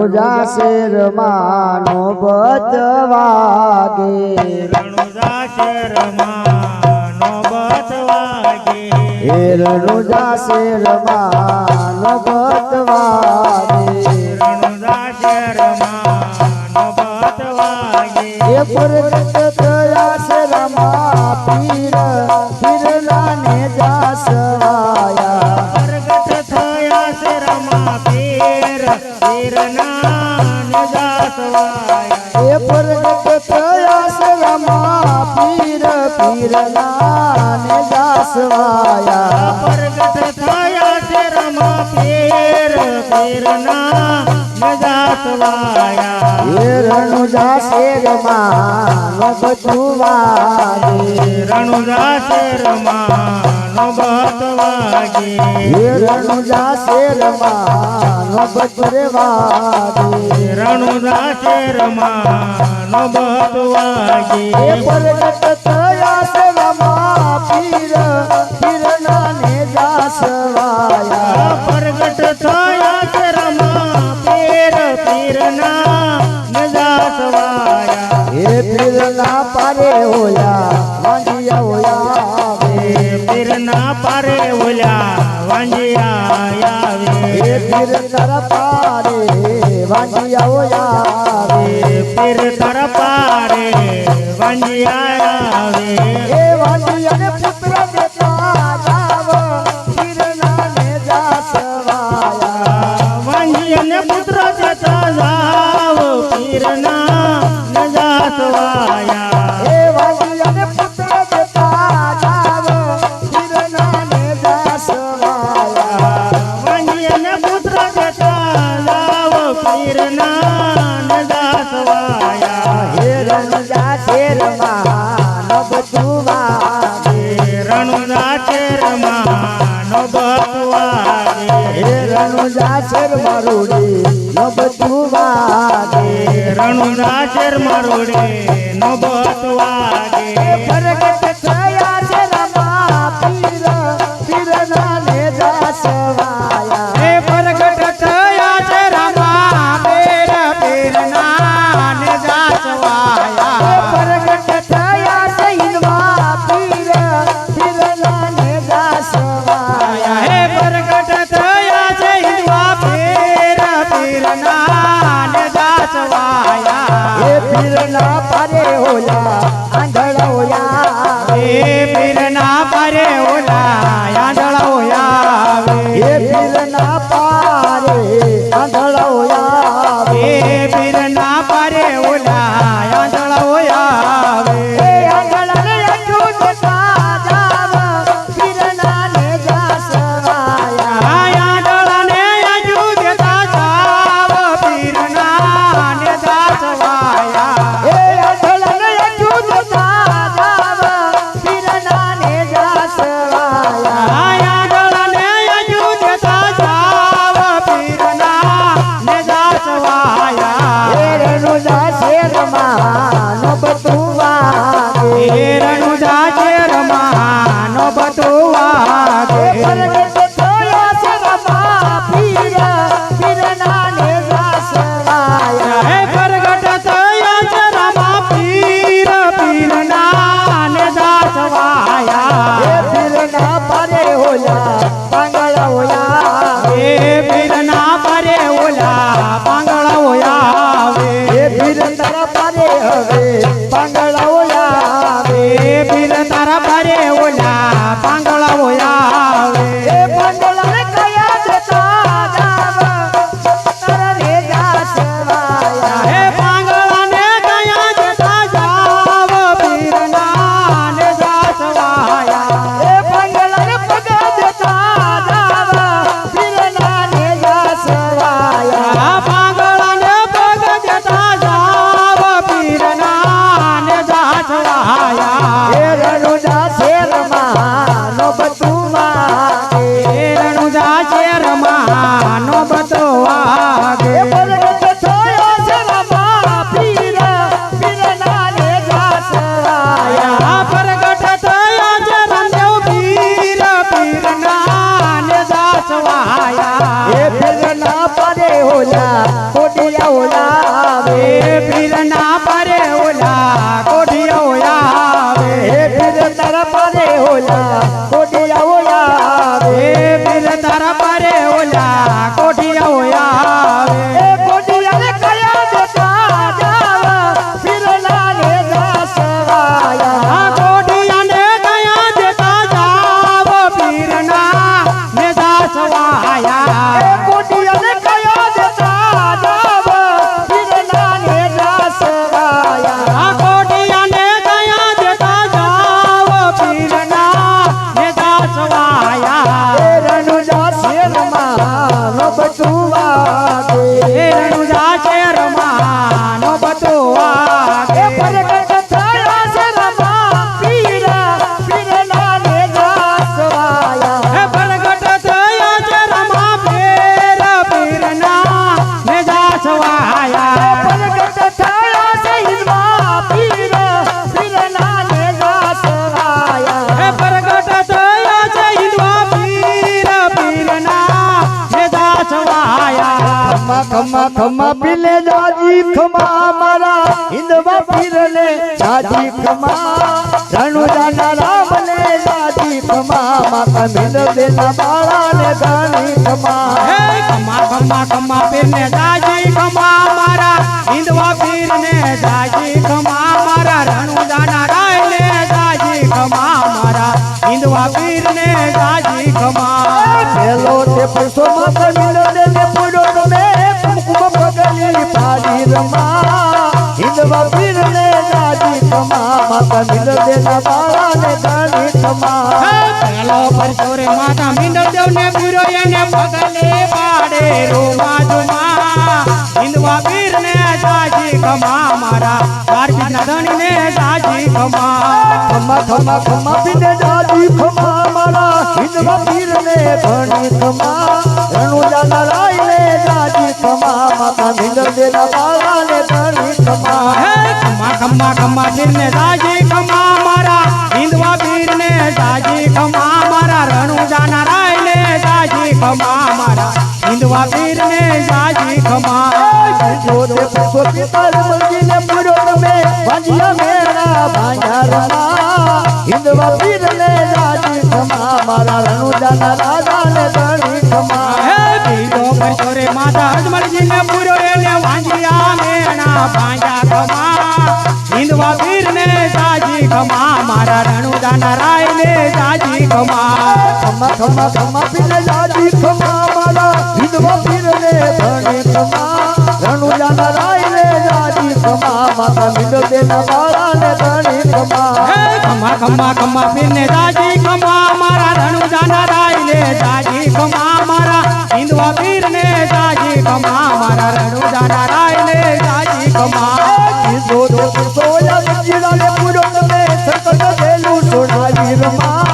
રણુજા શેરમાં નોબત વાગે રણુજા શેરમાં નોબત વાગે એ રણુજા શેરમાં નોબત વાગે રણુજા શેરમાં નોબત વાગે એ પ્રગટ થયા શેરમાં પીર પીરલાને જાસવાયા પ્રગટ થયા શેરમાં પીર પીરના ને જાસવાયા એ પ્રગટ થયા શેરમાં પીર પીરલાને જાસવાયા પ્રગટ થયા શેરમાં પીર પીરના ને જાસવાયા એ રણુજા શેરમાં નોબતું વાગે રણુજા શેરમાં નોબત વાગે એ રણુજા શેરમાં નોબત રે વાગે રણુજા શેરમાં નોબત વાગે એ પ્રગટ થયા શેરમાં પીર પીરનાને જાસવાયા પ્રગટ થયા શેરમાં પીર પીરના ને જાસવાયા એ પીરના પારે હોયા વાંજિયા હોયા આવે પીરના પારે ઓલ્યા વાંજિયા આવે એ પીર તારા પારે વાંજિયા હોયા આવે પીર તર પારે વાંજિયા આવે એ વાંજિયાને પુત્ર દેતા જાવ પીરનાને જાસવાયા વાંજિયાને પુત્ર જતા જાવ પીરના ને જાસવાયા એ વાંજિયાને પુત્ર દેતા જાવ પીરનાને જાસવાયા વાંજિયાને પુત્ર જતા જાવ પીરના ને જાસવાયા હે રણુજા શેરમાં નોબતું વાગે રણુજા શેરમાં નોબત વાગે હે રણુજા શેરમાં રૂડી નોબતું વાગે રણુજા શેરમાં રોડે નોબત વાગે પ્રગટ થયા શેરમાં પીર પીરનાને જાસવાયા હે પ્રગટ થયા શેરમાં પીર પીરના ને જાસવાયા પ્રગટ થયા શહીદમાં પીર પીરનાને જાસવાયા હે પ્રગટ થયા છે હિંદવા પીર પીરના ને જાસવાયા એ પીરના પારે હોયા આંધળા હોયા હે પીરના પારે ઓલા આંધળા હોયા એ પીરના પારે આંધળા હોયા હે પીરના પારે ઓલા આંધળા હોયા એ આંધળાને અંજું દેતા જાવ પીરનાને જાસવાયા આંધળાને આજુ દેતા જાવ પીરના ને જાસવાયા એ આંધળાને અંજું દેતા જાશે રમા નો બધું એ વાગે પ્રગટ થયા છે રમા પીર પીરના ને જાસવાયા હે પ્રગટ થયા છે રમા પીર પીરના ને જાસવાયા પ્રગટ થયા છે હિંદવા પીર પીરના ને જાસવાયા હે પ્રગટ થયા છે હિંદવા પીર પીરના ને જાસવાયા ખમા ખમા ખમા પીલે જાજી ખમા મારા હિંદવા પીરને જાજી ખમા રણુજાના રામને જાજી ખમા માતા મિલ દેના બાળાને ગાની ખમા હે ખમા ખમા ખમા પીરને જાજી ખમા મારા હિંદવા પીરને જાજી ખમા મારા રણુજાના રાયને જાજી ખમા મારા હિંદવા પીરને જાજી ખમા પેલો તે પરસો માતા મિલ દેને પૂરો તમે કુમકુમ પગલી પાડી રમા હિંદવા પીરને જાજી ખમા માતા મિલ દેના બાળાને ગાની ખમા પેલો પરચોરે માતા મિંદર દેવને પૂરો એને પગલે પાડે રૂમા જુમા હિંદવા પીરને જાજી ખમા મારા કાર્તિકના ધણીને જાજી ખમા ખમા ખમા ખમા પીને જાજી ખમા મારા હિંદવા પીરને ઘણી ખમા રણુજાના રાયને જાજી ખમા માતા મિંદર દેના બાળાને ઘણી ખમા હે ખમા ખમા ખમા પીરને જાજી ખમા મારા હિંદવા પીરને જાજી ખમા મારા રણુજાના રાયને જાજી ખમા મારા હિંદવા પીરને જાજી ખમા જોતે પરસો પિતાર મંદિરને પૂરો તમે ભાંજિયા મેરા ભાંજા રમા હિંદવા પીરને જાજી ખમા મારા રણુજાના રાજાને ઘણી ખમા હે બીજો પરચોરે માતા અજમલજીને પૂરો એને વાંજિયા મેણા ભાંજા ખમા હિંદવા પીરને જાજી ખમા મારા રણુજાના રાયને જાજી ખમા ખમા ખમા ખમા પીને જાજી ખમા મારા હિંદવા પીરને ઘણી ખમા રણુજાના રાયને જાજી ખમા માતા મિલ દેના બાળાને ઘણી ખમા હે ખમા ખમા ખમા પીરને જાજી ખમા મારા રણુજાના રાયને જાજી ખમા મારા હિંદવા પીરને જાજી ખમા મારા રણુજાના રાયને જાજી ખમા કીધો તો પરસોયા મંજીરાને પૂરો તમે સંકટ દેલું છોડાવી રમા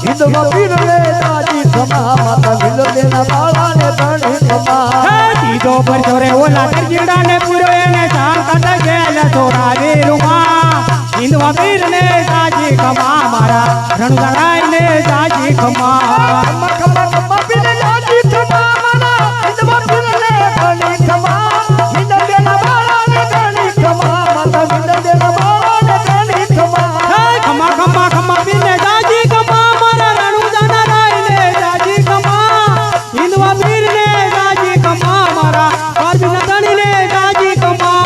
હિંદવા પીરને જાજી ખમા માતા મિલ દેના બાળાને ઘણી ખમા હે દીધો પરચોરે ઓલા દરજીડાને પૂરો એને સંકટ ગેલ છોડાવી રૂમા હિંદવા પીરને જાજી ખમા મારા રણુજાના રાયને જાજી ખમા ખમા ખમા ખમા પીને જાજી ખમા મારા હિંદવા પીરને ઘણી ખમા મિલ દેના બાળાને ઘણી ખમા માતા મિલ દેના બાળાને ઘણી ખમા હે ખમા ખમા ખમા પીરને જાજી ખમા મારા રણુજાના રાયને જાજી ખમા હિંદવા પીરને જાજી ખમા મારા કાર્તિકના ધણીને જાજી ખમા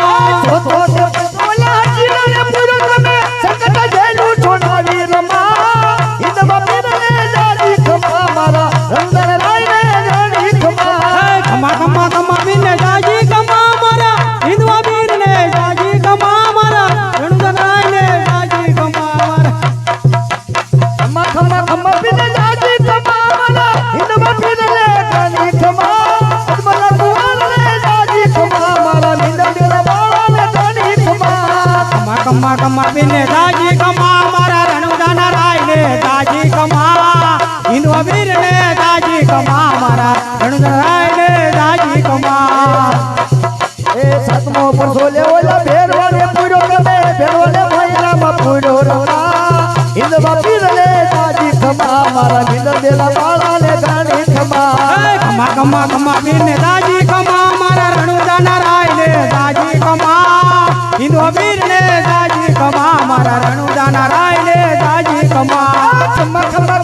ખમા ખમા ખમા પીરને જાજી ખમા મારા હિંદવા પીરને જાજી ખમા મારા રણુજાના રાયને જાજી ખમા મારા ખમા ખમા ખમા પીરને જાજી ખમા મારા રણુજાના રાયને જાજી ખમા હિંદવા પીરને જાજી ખમા મારા રણુજાના રાયને જાજી ખમા સાતમો પરસો લેવોલા ભેરવાને પૂરો તમે ભેરવાને ભાઈલામાં પૂરો રમા હિંદવા પીરને જાજી ખમા મારા મિલ દેલા બાળાને ઘણી ખમા ખમા ખમા ખમા પીરને જાજી ખમા મારા રણુજાના રાયને જાજી ખમા હિંદવા પીરને જાજી ખમા મારા રણુજાના રાયને જાજી ખમા ખમા ખમા